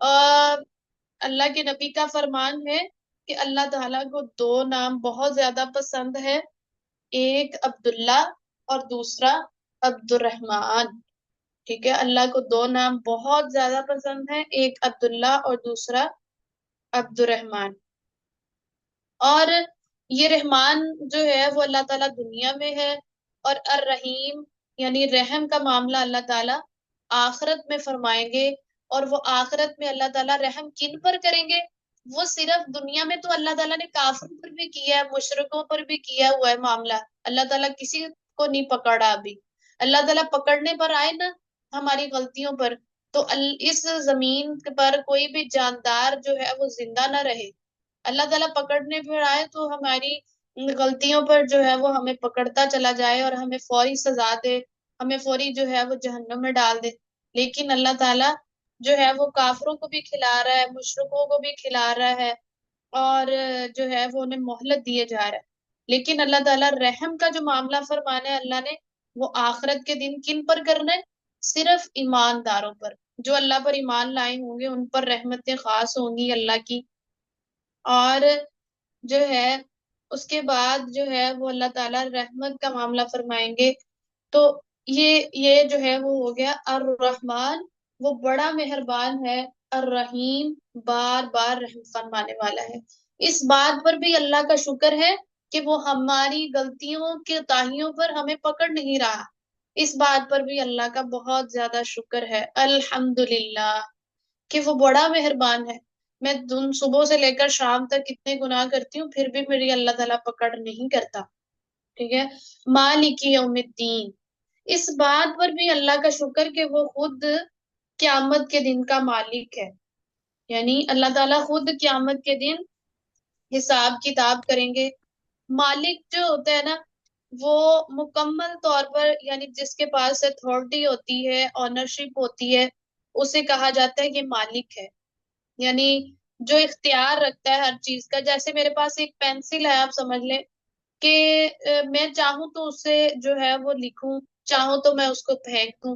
اور اللہ کے نبی کا فرمان ہے کہ اللہ تعالیٰ کو دو نام بہت زیادہ پسند ہے، ایک عبداللہ اور دوسرا عبد الرحمن. ٹھیک ہے، اللہ کو دو نام بہت زیادہ پسند ہے، ایک عبداللہ اور دوسرا عبد الرحمن. اور یہ رحمان جو ہے وہ اللہ تعالیٰ دنیا میں ہے، اور الرحیم یعنی رحم کا معاملہ اللہ تعالیٰ آخرت میں فرمائیں گے. اور وہ آخرت میں اللہ تعالیٰ رحم کن پر کریں گے؟ وہ صرف دنیا میں تو اللہ تعالیٰ نے کافروں پر بھی کیا ہے، مشرکوں پر بھی کیا ہوا ہے معاملہ. اللہ تعالیٰ کسی کو نہیں پکڑا ابھی. اللہ تعالیٰ پکڑنے پر آئے نا ہماری غلطیوں پر، تو اس زمین پر کوئی بھی جاندار جو ہے وہ زندہ نہ رہے. اللہ تعالیٰ پکڑنے پھر آئے تو ہماری غلطیوں پر جو ہے وہ ہمیں پکڑتا چلا جائے اور ہمیں فوری سزا دے، ہمیں فوری جو ہے وہ جہنم میں ڈال دے. لیکن اللہ تعالیٰ جو ہے وہ کافروں کو بھی کھلا رہا ہے، مشرکوں کو بھی کھلا رہا ہے، اور جو ہے وہ انہیں مہلت دیے جا رہا ہے. لیکن اللہ تعالیٰ رحم کا جو معاملہ فرمانا ہے اللہ نے، وہ آخرت کے دن کن پر کرنا ہے؟ صرف ایمانداروں پر. جو اللہ پر ایمان لائے ہوں گے ان پر رحمتیں خاص ہوں گی اللہ کی. اور جو ہے اس کے بعد جو ہے وہ اللہ تعالیٰ رحمت کا معاملہ فرمائیں گے. تو یہ جو ہے وہ ہو گیا الرحمن، وہ بڑا مہربان ہے، الرحیم بار بار رحم فرمانے والا ہے. اس بات پر بھی اللہ کا شکر ہے کہ وہ ہماری غلطیوں کے تاہیوں پر ہمیں پکڑ نہیں رہا. اس بات پر بھی اللہ کا بہت زیادہ شکر ہے، الحمدللہ، کہ وہ بڑا مہربان ہے. میں دن صبح سے لے کر شام تک کتنے گناہ کرتی ہوں پھر بھی میری اللہ تعالیٰ پکڑ نہیں کرتا. ٹھیک ہے، مالک یوم الدین، اس بات پر بھی اللہ کا شکر کہ وہ خود قیامت کے دن کا مالک ہے. یعنی اللہ تعالیٰ خود قیامت کے دن حساب کتاب کریں گے. مالک جو ہوتا ہے نا، وہ مکمل طور پر یعنی جس کے پاس اتھارٹی ہوتی ہے، آنرشپ ہوتی ہے، اسے کہا جاتا ہے یہ مالک ہے. یعنی جو اختیار رکھتا ہے ہر چیز کا. جیسے میرے پاس ایک پینسل ہے، آپ سمجھ لیں کہ میں چاہوں تو اسے جو ہے وہ لکھوں، چاہوں تو میں اس کو پھینک دوں،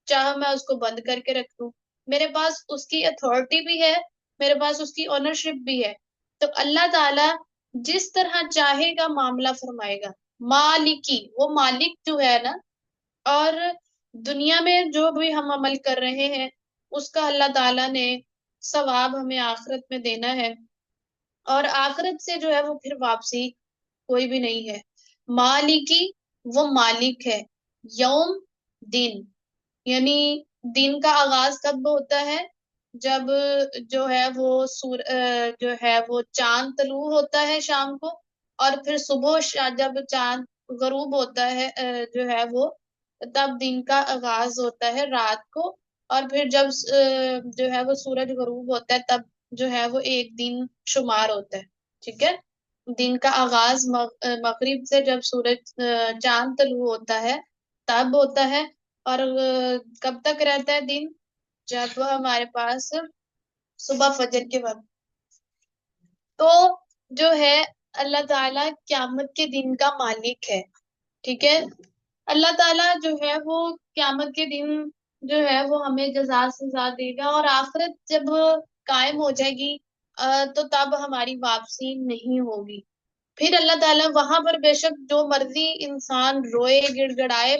چاہوں میں اس کو بند کر کے رکھ دوں. میرے پاس اس کی اتھارٹی بھی ہے، میرے پاس اس کی اونرشپ بھی ہے. تو اللہ تعالی جس طرح چاہے گا معاملہ فرمائے گا. مالکی، وہ مالک جو ہے نا، اور دنیا میں جو بھی ہم عمل کر رہے ہیں اس کا اللہ تعالیٰ نے ثواب ہمیں آخرت میں دینا ہے. اور آخرت سے جو ہے وہ پھر واپسی کوئی بھی نہیں ہے. مالکی، وہ مالک ہے. یوم، دن، یعنی دن کا آغاز کب ہوتا ہے؟ جب جو ہے وہ جو ہے وہ چاند طلوع ہوتا ہے شام کو، اور پھر صبح جب چاند غروب ہوتا ہے جو ہے وہ، تب دن کا آغاز ہوتا ہے رات کو. اور پھر جب جو ہے وہ سورج غروب ہوتا ہے تب جو ہے وہ ایک دن شمار ہوتا ہے. ٹھیک ہے، دن کا آغاز مغرب سے جب سورج چاند طلوع ہوتا ہے تب ہوتا ہے. اور کب تک رہتا ہے دن؟ جب ہمارے پاس صبح فجر کے وقت. تو جو ہے اللہ تعالیٰ قیامت کے دن کا مالک ہے. ٹھیک ہے، اللہ تعالیٰ جو ہے وہ قیامت کے دن جو ہے وہ ہمیں جزا سزا دے گا. اور آخرت جب قائم ہو جائے گی تو تب ہماری واپسی نہیں ہوگی. پھر اللہ تعالیٰ وہاں پر بے شک جو مرضی انسان روئے گڑ گڑائے،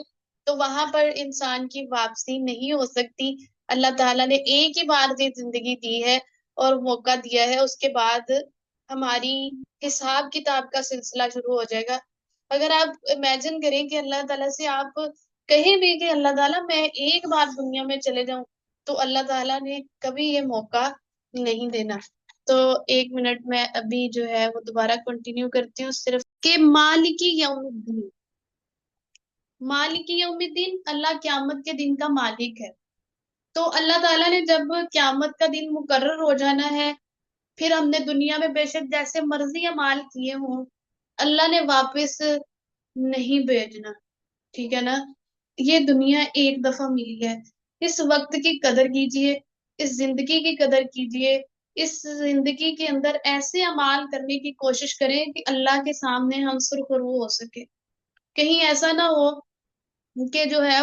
تو وہاں پر انسان کی واپسی نہیں ہو سکتی. اللہ تعالیٰ نے ایک ہی بار کی زندگی دی ہے اور موقع دیا ہے، اس کے بعد ہماری حساب کتاب کا سلسلہ شروع ہو جائے گا. اگر آپ امیجن کریں کہ اللہ تعالیٰ سے آپ کہیں بھی کہ اللہ تعالیٰ میں ایک بار دنیا میں چلے جاؤں، تو اللہ تعالیٰ نے کبھی یہ موقع نہیں دینا. تو ایک منٹ میں ابھی جو ہے وہ دوبارہ کنٹینیو کرتی ہوں. صرف کہ مالکی یوم الدین، مالکی یوم الدین، اللہ قیامت کے دن کا مالک ہے. تو اللہ تعالیٰ نے جب قیامت کا دن مقرر ہو جانا ہے، پھر ہم نے دنیا میں بے شک جیسے مرضی اعمال کیے ہوں، اللہ نے واپس نہیں بھیجنا. ٹھیک ہے نا، یہ دنیا ایک دفعہ ملی ہے. اس وقت کی قدر کیجئے، اس زندگی کی قدر کیجئے. اس زندگی کے اندر ایسے اعمال کرنے کی کوشش کریں کہ اللہ کے سامنے ہم سرخرو ہو سکے. کہیں ایسا نہ ہو کہ جو ہے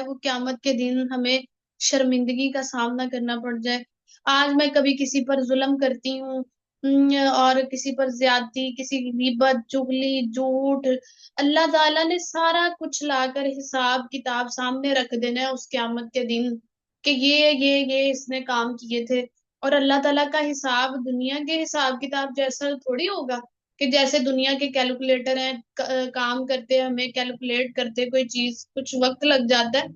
وہ قیامت کے دن ہمیں شرمندگی کا سامنا کرنا پڑ جائے. آج میں کبھی کسی پر ظلم کرتی ہوں اور کسی پر زیادتی، کسی کی غیبت، چغلی، جھوٹ، اللہ تعالیٰ نے سارا کچھ لا کر حساب کتاب سامنے رکھ دینا ہے اس قیامت کے دن کہ یہ اس نے کام کیے تھے. اور اللہ تعالیٰ کا حساب دنیا کے حساب کتاب جیسا تھوڑی ہوگا کہ جیسے دنیا کے کیلکولیٹر ہیں، کام کرتے ہمیں کیلکولیٹ کرتے کوئی چیز کچھ وقت لگ جاتا ہے.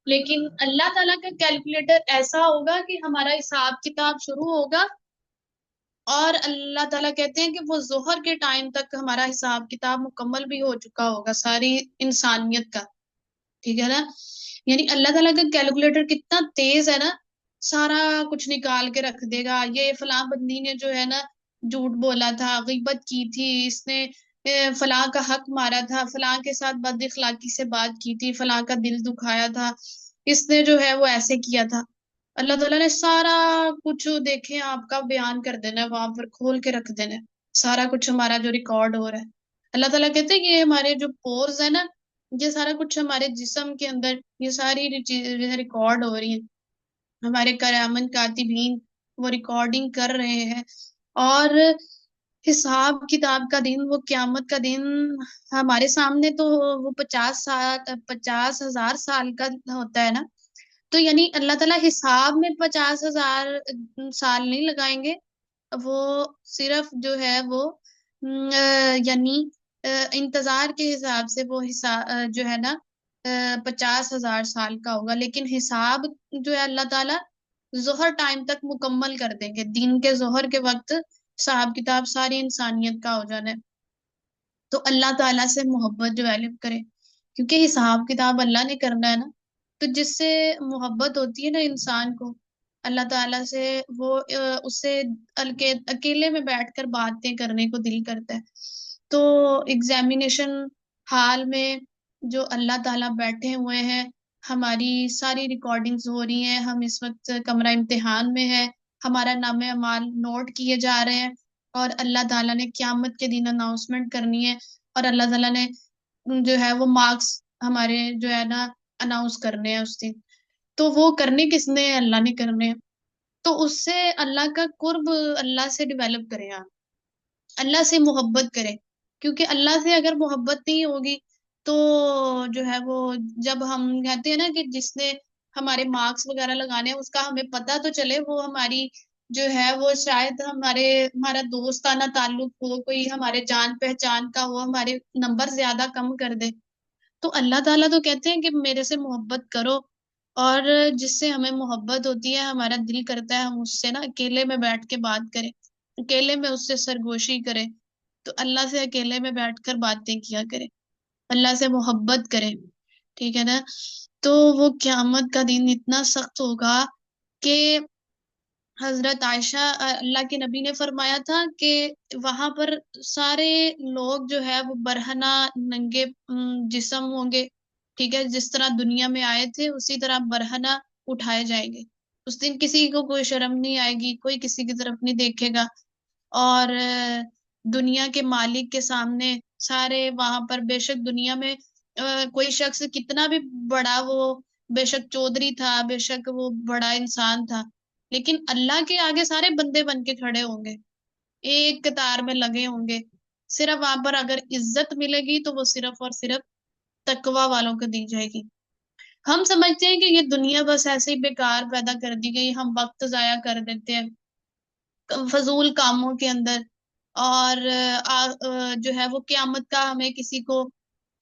لیکن اللہ تعالیٰ کا کیلکولیٹر ایسا ہوگا کہ ہمارا حساب کتاب شروع ہوگا اور اللہ تعالیٰ کہتے ہیں کہ وہ ظہر کے ٹائم تک ہمارا حساب کتاب مکمل بھی ہو چکا ہوگا ساری انسانیت کا. ٹھیک ہے نا. یعنی اللہ تعالیٰ کا کیلکولیٹر کتنا تیز ہے نا، سارا کچھ نکال کے رکھ دے گا. یہ فلاں بندی نے جو ہے نا جھوٹ بولا تھا، غیبت کی تھی، اس نے فلاں کا حق مارا تھا، فلاں کے ساتھ بد اخلاقی سے بات کی تھی، فلاں کا دل دکھایا تھا، اس نے جو ہے وہ ایسے کیا تھا. اللہ تعالیٰ نے سارا کچھ دیکھیں آپ کا بیان کر دینا ہے، وہاں پر کھول کے رکھ دینا ہے سارا کچھ ہمارا جو ریکارڈ ہو رہا ہے. اللہ تعالیٰ کہتے ہیں کہ یہ ہمارے جو پورز ہے نا، یہ سارا کچھ ہمارے جسم کے اندر یہ ساری چیزیں ریکارڈ ہو رہی ہیں. ہمارے کرامن کاتبین وہ ریکارڈنگ کر رہے ہیں. اور حساب کتاب کا دن، وہ قیامت کا دن ہمارے سامنے تو وہ 50,000 کا ہوتا ہے نا. تو یعنی اللہ تعالیٰ حساب میں 50,000 سال نہیں لگائیں گے، وہ صرف جو ہے وہ یعنی انتظار کے حساب سے وہ حساب جو ہے نا 50,000 سال کا ہوگا. لیکن حساب جو ہے اللہ تعالیٰ ظہر ٹائم تک مکمل کر دیں گے. دن کے ظہر کے وقت حساب کتاب ساری انسانیت کا ہو جانا ہے. تو اللہ تعالیٰ سے محبت ڈیولپ کرے، کیونکہ حساب کتاب اللہ نے کرنا ہے نا. تو جس سے محبت ہوتی ہے نا انسان کو اللہ تعالیٰ سے، وہ اس سے اکیلے میں بیٹھ کر باتیں کرنے کو دل کرتا ہے. تو ایگزامینیشن ہال میں جو اللہ تعالیٰ بیٹھے ہوئے ہیں، ہماری ساری ریکارڈنگز ہو رہی ہیں، ہم اس وقت کمرہ امتحان میں ہے، ہمارا نام اعمال نوٹ کیے جا رہے ہیں، اور اللہ تعالیٰ نے قیامت کے دن اناؤنسمنٹ کرنی ہے، اور اللہ تعالیٰ نے جو ہے وہ مارکس ہمارے جو ہے نا اناؤنس کرنے ہیں اس دن. تو وہ کرنے کس نے؟ اللہ نے کرنے ہیں. تو اس سے اللہ کا قرب اللہ سے ڈیولپ کرے آپ، اللہ سے محبت کرے. کیونکہ اللہ سے اگر محبت نہیں ہوگی تو جو ہے وہ، جب ہم کہتے ہیں نا کہ جس نے ہمارے مارکس وغیرہ لگانے ہیں اس کا ہمیں پتہ تو چلے، وہ ہماری جو ہے وہ شاید ہمارا دوستانہ تعلق ہو، کوئی ہمارے جان پہچان کا ہو، ہمارے نمبر زیادہ کم کر دے. تو اللہ تعالیٰ تو کہتے ہیں کہ میرے سے محبت کرو، اور جس سے ہمیں محبت ہوتی ہے ہمارا دل کرتا ہے ہم اس سے نا اکیلے میں بیٹھ کے بات کریں، اکیلے میں اس سے سرگوشی کریں. تو اللہ سے اکیلے میں بیٹھ کر باتیں کیا کریں، اللہ سے محبت کریں. ٹھیک ہے نا. تو وہ قیامت کا دن اتنا سخت ہوگا کہ حضرت عائشہ اللہ کے نبی نے فرمایا تھا کہ وہاں پر سارے لوگ جو ہے وہ برہنہ ننگے جسم ہوں گے. ٹھیک ہے، جس طرح دنیا میں آئے تھے اسی طرح برہنہ اٹھائے جائیں گے. اس دن کسی کو کوئی شرم نہیں آئے گی، کوئی کسی کی طرف نہیں دیکھے گا. اور دنیا کے مالک کے سامنے سارے وہاں پر، بے شک دنیا میں کوئی شخص کتنا بھی بڑا، وہ بے شک چودھری تھا، بے شک وہ بڑا انسان تھا، لیکن اللہ کے آگے سارے بندے بن کے کھڑے ہوں گے، ایک قطار میں لگے ہوں گے. صرف وہاں پر اگر عزت ملے گی تو وہ صرف اور صرف تقوی والوں کو دی جائے گی. ہم سمجھتے ہیں کہ یہ دنیا بس ایسے ہی بیکار پیدا کر دی گئی، ہم وقت ضائع کر دیتے ہیں فضول کاموں کے اندر، اور جو ہے وہ قیامت کا ہمیں کسی کو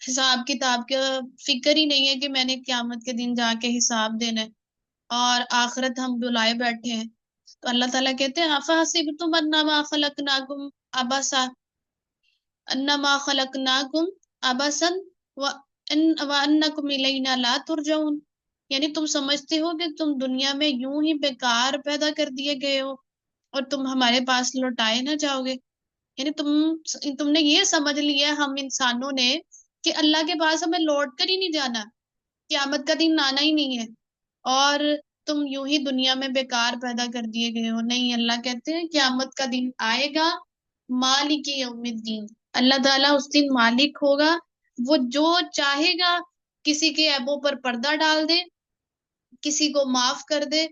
حساب کتاب کا فکر ہی نہیں ہے کہ میں نے قیامت کے دن جا کے حساب دینا ہے، اور آخرت ہم بلائے بیٹھے ہیں. تو اللہ تعالیٰ کہتے ہیں افحسبتم انما خلقناکم عبثا انما خلقناکم عبثا وانکم الینا لا ترجعون. یعنی تم سمجھتے ہو کہ تم دنیا میں یوں ہی بیکار پیدا کر دیے گئے ہو اور تم ہمارے پاس لوٹائے نہ جاؤ گے. یعنی تم نے یہ سمجھ لیا ہم انسانوں نے کہ اللہ کے پاس ہمیں لوٹ کر ہی نہیں جانا، قیامت کا دن آنا ہی نہیں ہے، اور تم یوں ہی دنیا میں بیکار پیدا کر دیے گئے ہو. نہیں، اللہ کہتے ہیں قیامت کا دن آئے گا، مالک یوم الدین. اللہ تعالیٰ اس دن مالک ہوگا، وہ جو چاہے گا کسی کے عیبوں پر پردہ ڈال دے، کسی کو معاف کر دے،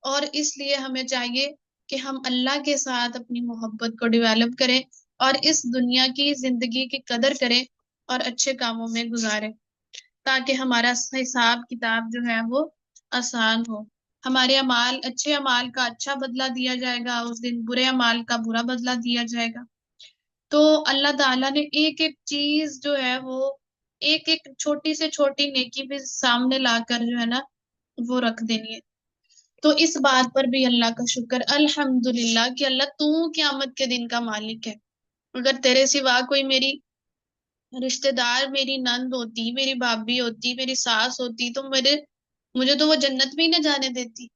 اور اس لیے ہمیں چاہیے کہ ہم اللہ کے ساتھ اپنی محبت کو ڈیولپ کریں اور اس دنیا کی زندگی کی قدر کریں اور اچھے کاموں میں گزاریں، تاکہ ہمارا حساب کتاب جو ہے وہ آسان ہو۔ ہمارے اعمال، اچھے اعمال کا اچھا بدلہ دیا جائے گا، اس دن برے اعمال کا برا بدلہ دیا جائے گا۔ تو اللہ تعالیٰ نے ایک ایک چیز جو ہے وہ، ایک ایک چھوٹی سے چھوٹی نیکی بھی سامنے لا کر جو ہے نا وہ رکھ دینی ہے۔ تو اس بات پر بھی اللہ کا شکر الحمدللہ کہ اللہ تو قیامت کے دن کا مالک ہے۔ اگر تیرے سوا کوئی میری رشتہ دار، میری نند ہوتی، میری بھابھی ہوتی، میری ساس ہوتی، تو مجھے تو وہ جنت میں ہی نہ جانے دیتی۔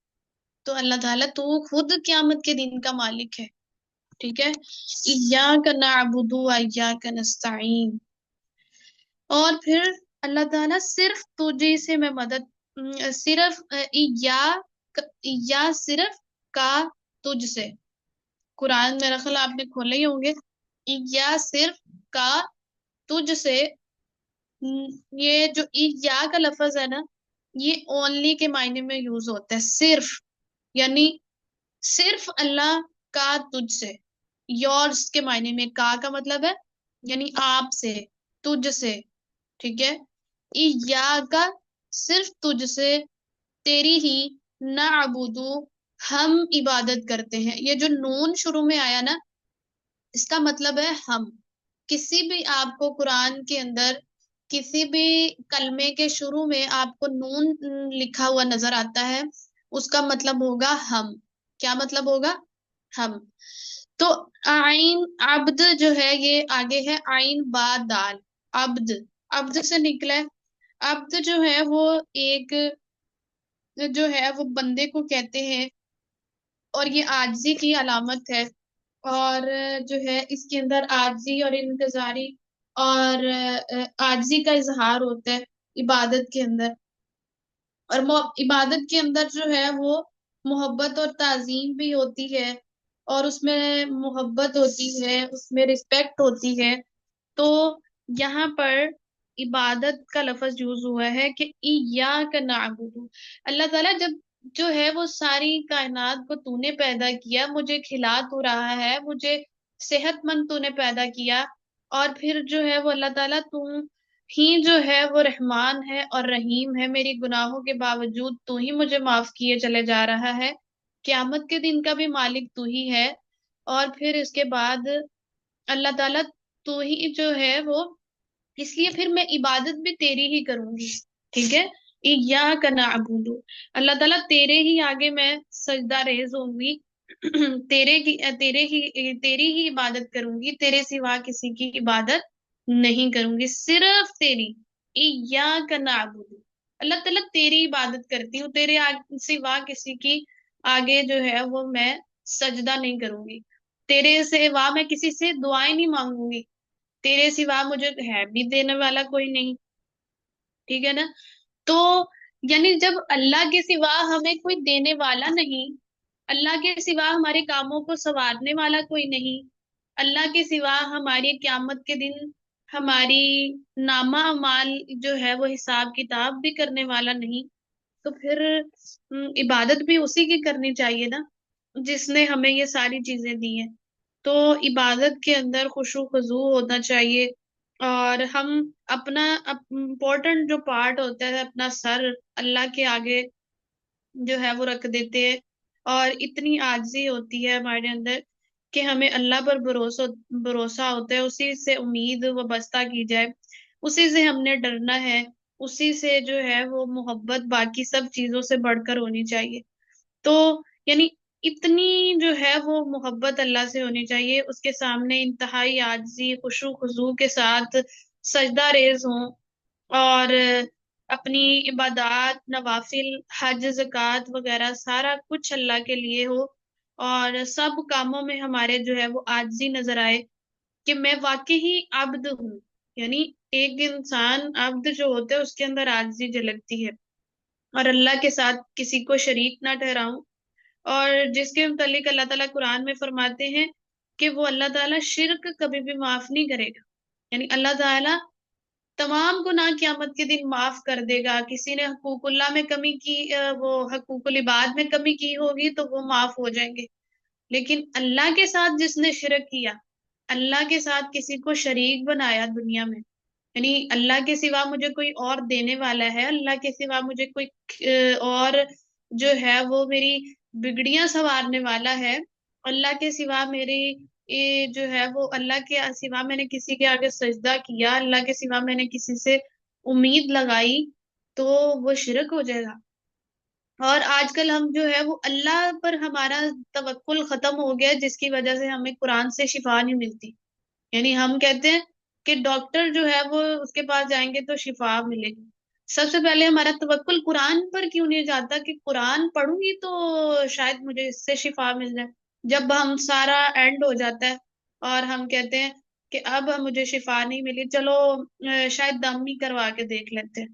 تو اللہ تعالیٰ تو خود قیامت کے دن کا مالک ہے، ٹھیک ہے۔ ایاک نعبد و ایاک نستعین، اور پھر اللہ تعالیٰ صرف تجھے سے میں مدد، صرف صرف کا تجھ سے، قرآن میرا خیال آپ نے کھولے ہی ہوں گے، یا صرف کا تجھ سے، یہ جو یا کا لفظ ہے نا، یہ اونلی کے معنی میں یوز ہوتا ہے، صرف، یعنی صرف اللہ کا تجھ سے، یورس کے معنی میں کا مطلب ہے یعنی آپ سے، تجھ سے، ٹھیک ہے۔ یا کا صرف تجھ سے، تیری ہی، نعبدو ہم عبادت کرتے ہیں۔ یہ جو نون شروع میں آیا نا، اس کا مطلب ہے ہم۔ کسی بھی آپ کو قرآن کے اندر کسی بھی کلمے کے شروع میں آپ کو نون لکھا ہوا نظر آتا ہے، اس کا مطلب ہوگا ہم۔ کیا مطلب ہوگا؟ ہم۔ تو عین عبد جو ہے یہ آگے ہے عین با دال، عبد، عبد سے نکلا ہے۔ عبد جو ہے وہ ایک جو ہے وہ بندے کو کہتے ہیں، اور یہ عاجزی کی علامت ہے، اور جو ہے اس کے اندر عاجزی اور انتظاری اور عاجزی کا اظہار ہوتا ہے عبادت کے اندر، اور عبادت کے اندر جو ہے وہ محبت اور تعظیم بھی ہوتی ہے، اور اس میں محبت ہوتی ہے، اس میں رسپیکٹ ہوتی ہے۔ تو یہاں پر عبادت کا لفظ یوز ہوا ہے کہ ایاک نعبد، اللہ تعالیٰ جب جو ہے وہ ساری کائنات کو تو نے پیدا کیا، مجھے کھلا تو رہا ہے، مجھے صحت مند تو نے پیدا کیا، اور پھر جو ہے وہ اللہ تعالیٰ تو ہی جو ہے وہ رحمان ہے اور رحیم ہے، میری گناہوں کے باوجود تو ہی مجھے معاف کیے چلے جا رہا ہے، قیامت کے دن کا بھی مالک تو ہی ہے، اور پھر اس کے بعد اللہ تعالیٰ تو ہی جو ہے وہ، اس لیے پھر میں عبادت بھی تیری ہی کروں گی، ٹھیک ہے۔ ایاک نعبد، اللہ تعالیٰ تیرے ہی آگے میں سجدہ ریز ہوں گی، تیری ہی عبادت کروں گی، تیرے سوا کسی کی عبادت نہیں کروں گی، صرف تیری، ایاک نعبد، اللہ تعالیٰ تیری عبادت کرتی ہوں، تیرے سوا کسی کی آگے جو ہے وہ میں سجدہ نہیں کروں گی، تیرے سوا میں کسی سے دعائیں نہیں مانگوں گی، تیرے سوا مجھے ہے بھی دینے والا کوئی نہیں، ٹھیک ہے نا۔ تو یعنی جب اللہ کے سوا ہمیں کوئی دینے والا نہیں، اللہ کے سوا ہمارے کاموں کو سنوارنے والا کوئی نہیں، اللہ کے سوا ہماری قیامت کے دن ہماری نامہ اعمال جو ہے وہ حساب کتاب بھی کرنے والا نہیں، تو پھر عبادت بھی اسی کی کرنی چاہیے نا جس نے ہمیں یہ ساری چیزیں دی ہیں۔ تو عبادت کے اندر خشوع خضوع ہونا چاہیے، اور ہم اپنا امپورٹنٹ جو پارٹ ہوتا ہے اپنا سر اللہ کے آگے جو ہے وہ رکھ دیتے ہیں، اور اتنی عاجزی ہوتی ہے ہمارے اندر کہ ہمیں اللہ پر بھروسہ ہوتا ہے، اسی سے امید وابستہ کی جائے، اسی سے ہم نے ڈرنا ہے، اسی سے جو ہے وہ محبت باقی سب چیزوں سے بڑھ کر ہونی چاہیے۔ تو یعنی اتنی جو ہے وہ محبت اللہ سے ہونی چاہیے، اس کے سامنے انتہائی عاجزی، خشوع خضوع کے ساتھ سجدہ ریز ہوں، اور اپنی عبادات، نوافل، حج، زکوٰۃ وغیرہ سارا کچھ اللہ کے لیے ہو، اور سب کاموں میں ہمارے جو ہے وہ عاجزی نظر آئے کہ میں واقعی عبد ہوں، یعنی ایک انسان عبد جو ہوتا ہے اس کے اندر عاجزی جھلکتی ہے، اور اللہ کے ساتھ کسی کو شریک نہ ٹھہراؤں، اور جس کے متعلق اللہ تعالیٰ قرآن میں فرماتے ہیں کہ وہ اللہ تعالیٰ شرک کبھی بھی معاف نہیں کرے گا، یعنی اللہ تعالیٰ تمام گناہ قیامت کے دن معاف کر دے گا. کسی نے حقوق اللہ میں کمی کی، وہ حقوق العباد میں کمی کی ہوگی تو وہ معاف ہو جائیں گے. لیکن اللہ کے ساتھ جس نے شرک کیا، اللہ کے ساتھ کسی کو شریک بنایا دنیا میں، یعنی اللہ کے سوا مجھے کوئی اور دینے والا ہے، اللہ کے سوا مجھے کوئی اور جو ہے وہ میری بگڑیاں سنوارنے والا ہے، اللہ کے سوا میری جو ہے وہ اللہ کے سوا میں نے کسی کے آگے سجدہ کیا، اللہ کے سوا میں نے کسی سے امید لگائی، تو وہ شرک ہو جائے گا. اور آج کل ہم جو ہے وہ اللہ پر ہمارا توکل ختم ہو گیا، جس کی وجہ سے ہمیں قرآن سے شفا نہیں ملتی. یعنی ہم کہتے ہیں کہ ڈاکٹر جو ہے وہ اس کے پاس جائیں گے تو شفا ملے گی. سب سے پہلے ہمارا توکل قرآن پر کیوں نہیں جاتا کہ قرآن پڑھوں گی تو شاید مجھے اس سے شفا مل جائے. جب ہم سارا اینڈ ہو جاتا ہے اور ہم کہتے ہیں کہ اب مجھے شفا نہیں ملی، چلو شاید دم ہی کروا کے دیکھ لیتے ہیں.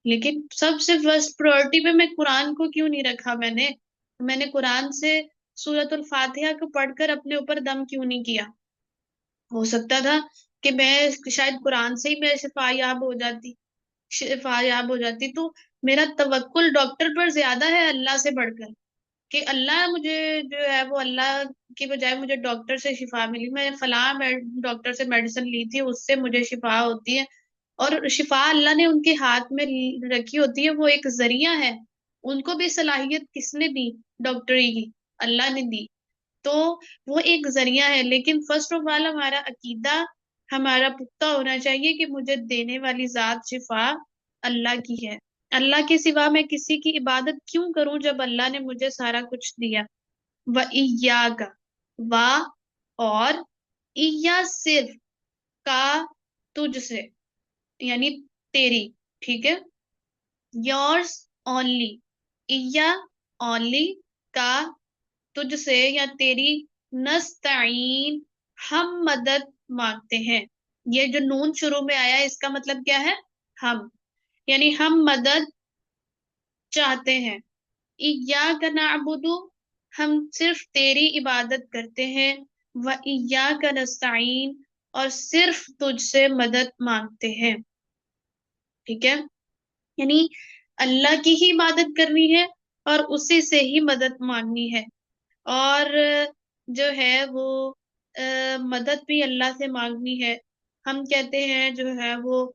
لیکن سب سے فرسٹ پرائرٹی پہ میں قرآن کو کیوں نہیں رکھا؟ میں نے قرآن سے سورۃ الفاتحہ کو پڑھ کر اپنے اوپر دم کیوں نہیں کیا؟ ہو سکتا تھا کہ میں شاید قرآن سے ہی میں شفا یاب ہو جاتی. تو میرا توکل ڈاکٹر پر زیادہ ہے اللہ سے بڑھ کر، کہ اللہ مجھے جو ہے وہ اللہ کی بجائے مجھے ڈاکٹر سے شفا ملی، میں فلاں ڈاکٹر سے میڈیسن لی تھی، اس سے مجھے شفا ہوتی ہے. اور شفا اللہ نے ان کے ہاتھ میں رکھی ہوتی ہے، وہ ایک ذریعہ ہے. ان کو بھی صلاحیت کس نے دی؟ ڈاکٹری کی اللہ نے دی. تو وہ ایک ذریعہ ہے. لیکن فرسٹ آف آل ہمارا عقیدہ ہمارا پختہ ہونا چاہیے کہ مجھے دینے والی ذات شفا اللہ کی ہے. اللہ کے سوا میں کسی کی عبادت کیوں کروں جب اللہ نے مجھے سارا کچھ دیا؟ وَإِيَّاكَ، وا اور، اِيَّا صرف، کا تجھ سے، یعنی تیری. ٹھیک ہے، yours only، اِيَّا only، کا تجھ سے یا تیری، نستعین ہم مدد مانگتے ہیں. یہ جو نون شروع میں آیا اس کا مطلب کیا ہے؟ ہم، یعنی ہم مدد چاہتے ہیں. ایاک نعبد، ہم صرف تیری عبادت کرتے ہیں. و ایاک نستعین، اور صرف تجھ سے مدد مانگتے ہیں. ٹھیک ہے، یعنی اللہ کی ہی عبادت کرنی ہے اور اسی سے ہی مدد مانگنی ہے. اور جو ہے وہ مدد بھی اللہ سے مانگنی ہے. ہم کہتے ہیں جو ہے وہ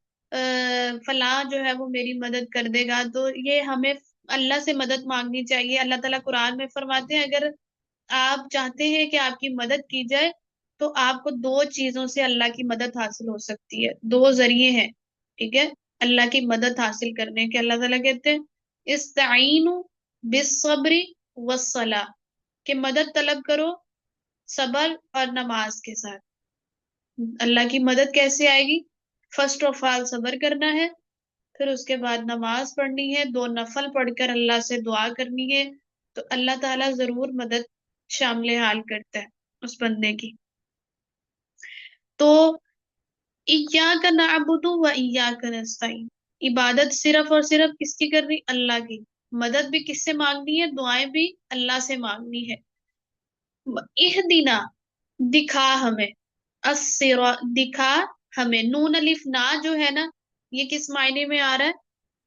فلاں جو ہے وہ میری مدد کر دے گا، تو یہ ہمیں اللہ سے مدد مانگنی چاہیے. اللہ تعالیٰ قرآن میں فرماتے ہیں اگر آپ چاہتے ہیں کہ آپ کی مدد کی جائے تو آپ کو دو چیزوں سے اللہ کی مدد حاصل ہو سکتی ہے. دو ذریعے ہیں، ٹھیک ہے، اللہ کی مدد حاصل کرنے کے. اللہ تعالیٰ کہتے ہیں استعینوا بالصبر والصلاۃ، کہ مدد طلب کرو صبر اور نماز کے ساتھ. اللہ کی مدد کیسے آئے گی؟ فرسٹ آف آل صبر کرنا ہے، پھر اس کے بعد نماز پڑھنی ہے، 2 نفل پڑھ کر اللہ سے دعا کرنی ہے، تو اللہ تعالیٰ ضرور مدد شامل حال کرتا ہے اس بندے کی. تو ایاک نعبد و ایاک نستعین، عبادت صرف اور صرف کس کی کرنی؟ اللہ کی. مدد بھی کس سے مانگنی ہے؟ دعائیں بھی اللہ سے مانگنی ہے. اہدنا، دکھا ہمیں، دکھا ہمیں. نون الف نا جو ہے نا، یہ کس معنی میں آ رہا ہے؟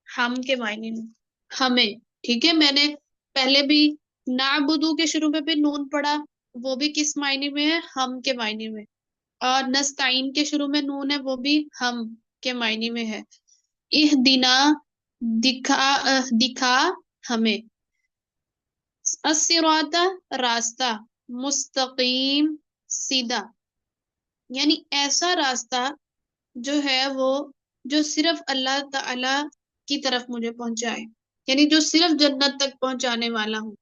ہم کے معنی میں، ہمیں. ٹھیک ہے، میں نے پہلے بھی نعبدو کے شروع میں بھی نون پڑھا، وہ بھی کس معنی میں ہے؟ ہم کے معنی میں. اور نستعین کے شروع میں نون ہے، وہ بھی ہم کے معنی میں ہے. اہدنا، دکھا ہمیں. الصراط، راستہ. مستقیم، سیدھا، یعنی ایسا راستہ جو ہے وہ جو صرف اللہ تعالی کی طرف مجھے پہنچائے، یعنی جو صرف جنت تک پہنچانے والا ہوں.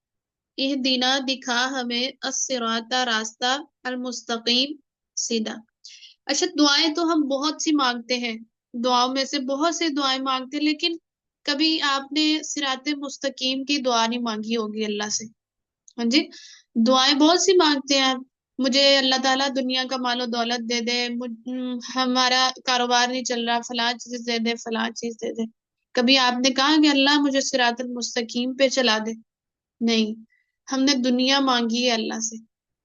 اہدنا، دکھا ہمیں، الصراط، راستہ، المستقیم، سیدھا. اچھا، دعائیں تو ہم بہت سی مانگتے ہیں، دعاؤں میں سے بہت سے دعائیں مانگتے ہیں، لیکن کبھی آپ نے صراط مستقیم کی دعا نہیں مانگی ہوگی اللہ سے. ہاں جی، دعائیں بہت سی مانگتے ہیں آپ، مجھے اللہ تعالیٰ دنیا کا مال و دولت دے دے، ہمارا کاروبار نہیں چل رہا، فلاں چیز دے دے، فلاں چیز دے دے. کبھی آپ نے کہا کہ اللہ مجھے صراط المستقیم پہ چلا دے؟ نہیں، ہم نے دنیا مانگی ہے اللہ سے.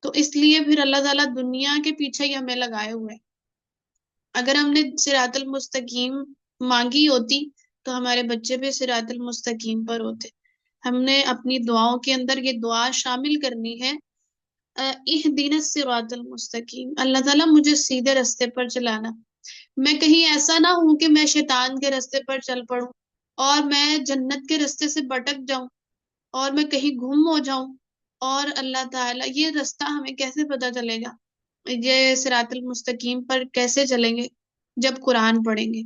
تو اس لیے پھر اللہ تعالیٰ دنیا کے پیچھے ہی ہمیں لگائے ہوئے. اگر ہم نے صراط المستقیم مانگی ہوتی تو ہمارے بچے بھی صراط المستقیم پر ہوتے۔ ہم نے اپنی دعاؤں کے اندر یہ دعا شامل کرنی ہے، اہدنا الصراط المستقیم، اللہ تعالیٰ مجھے سیدھے رستے پر چلانا۔ میں کہیں ایسا نہ ہوں کہ میں شیطان کے رستے پر چل پڑوں اور میں جنت کے رستے سے بھٹک جاؤں اور میں کہیں گم ہو جاؤں۔ اور اللہ تعالیٰ یہ رستہ ہمیں کیسے پتہ چلے گا، یہ صراط المستقیم پر کیسے چلیں گے؟ جب قرآن پڑھیں گے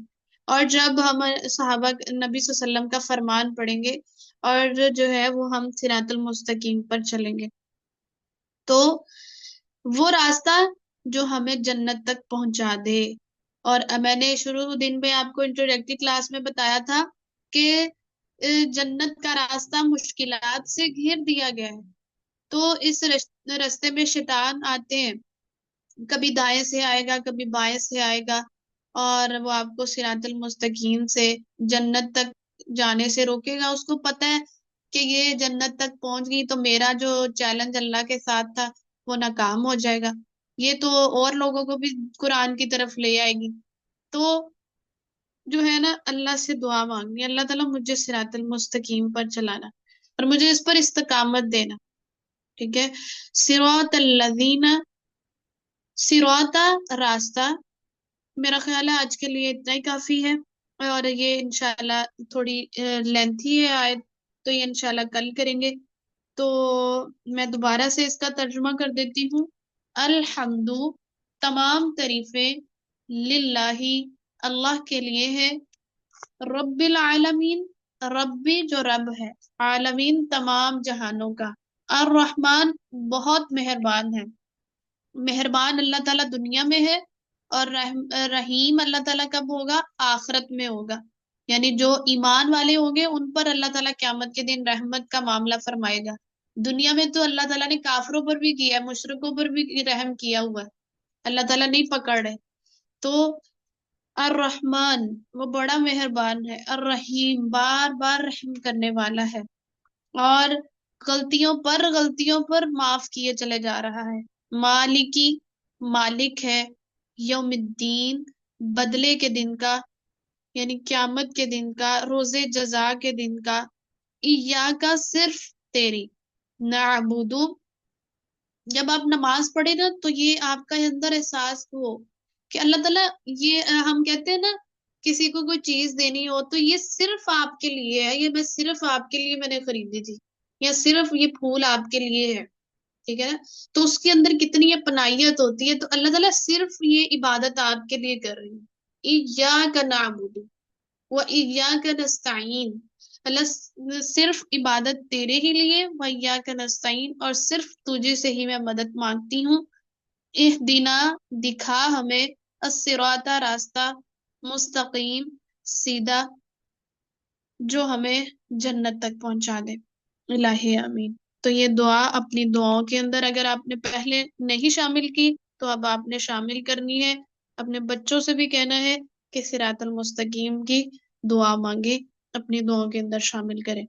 اور جب ہم صحابہ نبی صلی اللہ علیہ وسلم کا فرمان پڑھیں گے اور جو ہے وہ ہم صراط المستقیم پر چلیں گے، تو وہ راستہ جو ہمیں جنت تک پہنچا دے۔ اور میں نے شروع دن میں آپ کو انٹروڈکٹری کلاس میں بتایا تھا کہ جنت کا راستہ مشکلات سے گھیر دیا گیا ہے، تو اس راستے میں شیطان آتے ہیں، کبھی دائیں سے آئے گا کبھی بائیں سے آئے گا، اور وہ آپ کو صراط المستقیم سے جنت تک جانے سے روکے گا۔ اس کو پتہ ہے کہ یہ جنت تک پہنچ گئی تو میرا جو چیلنج اللہ کے ساتھ تھا وہ ناکام ہو جائے گا، یہ تو اور لوگوں کو بھی قرآن کی طرف لے آئے گی۔ تو جو ہے نا اللہ سے دعا مانگنی، اللہ تعالیٰ مجھے صراط المستقیم پر چلانا اور مجھے اس پر استقامت دینا، ٹھیک ہے۔ صراط الذین، صراط راستہ، میرا خیال ہے آج کے لیے اتنا ہی کافی ہے، اور یہ انشاءاللہ تھوڑی لینتھی ہے آیت، تو یہ انشاءاللہ کل کریں گے۔ تو میں دوبارہ سے اس کا ترجمہ کر دیتی ہوں۔ الحمد، تمام تعریفیں، للہ، اللہ کے لیے ہے، رب العالمین، ربی جو رب ہے، عالمین تمام جہانوں کا، الرحمن بہت مہربان ہے، مہربان اللہ تعالیٰ دنیا میں ہے، اور رحیم اللہ تعالیٰ کب ہوگا؟ آخرت میں ہوگا، یعنی جو ایمان والے ہوں گے ان پر اللہ تعالیٰ قیامت کے دن رحمت کا معاملہ فرمائے گا۔ دنیا میں تو اللہ تعالیٰ نے کافروں پر بھی کیا ہے، مشرکوں پر بھی رحم کیا ہوا ہے، اللہ تعالیٰ نہیں پکڑ رہے۔ تو الرحمن وہ بڑا مہربان ہے، الرحیم بار بار رحم کرنے والا ہے، اور غلطیوں پر معاف کیے چلے جا رہا ہے۔ مالکی مالک ہے، یوم الدین بدلے کے دن کا، یعنی قیامت کے دن کا، روز جزا کے دن کا، ایاکا صرف تیری، نعبدو جب آپ نماز پڑھے نا تو یہ آپ کا اندر احساس ہو کہ اللہ تعالیٰ، یہ ہم کہتے ہیں نا کسی کو کوئی چیز دینی ہو تو یہ صرف آپ کے لیے ہے، یہ میں صرف آپ کے لیے میں نے خریدی تھی، یا صرف یہ پھول آپ کے لیے ہے، ٹھیک ہے نا؟ تو اس کے اندر کتنی اپنائیت ہوتی ہے، تو اللہ تعالیٰ صرف یہ عبادت آپ کے لیے کر رہی ہے۔ ایاک نعبد و ایاک نستعین، اللہ صرف عبادت تیرے ہی لیے، وَإِيَّاكَ نَسْتَعِينُ اور صرف تجھے سے ہی میں مدد مانگتی ہوں۔ اہدنا دکھا ہمیں، الصراط راستہ، مستقیم سیدھا، جو ہمیں جنت تک پہنچا دے، الہی آمین۔ تو یہ دعا اپنی دعاؤں کے اندر اگر آپ نے پہلے نہیں شامل کی تو اب آپ نے شامل کرنی ہے، اپنے بچوں سے بھی کہنا ہے کہ صراط المستقیم کی دعا مانگے، اپنی دعاؤں کے اندر شامل کریں۔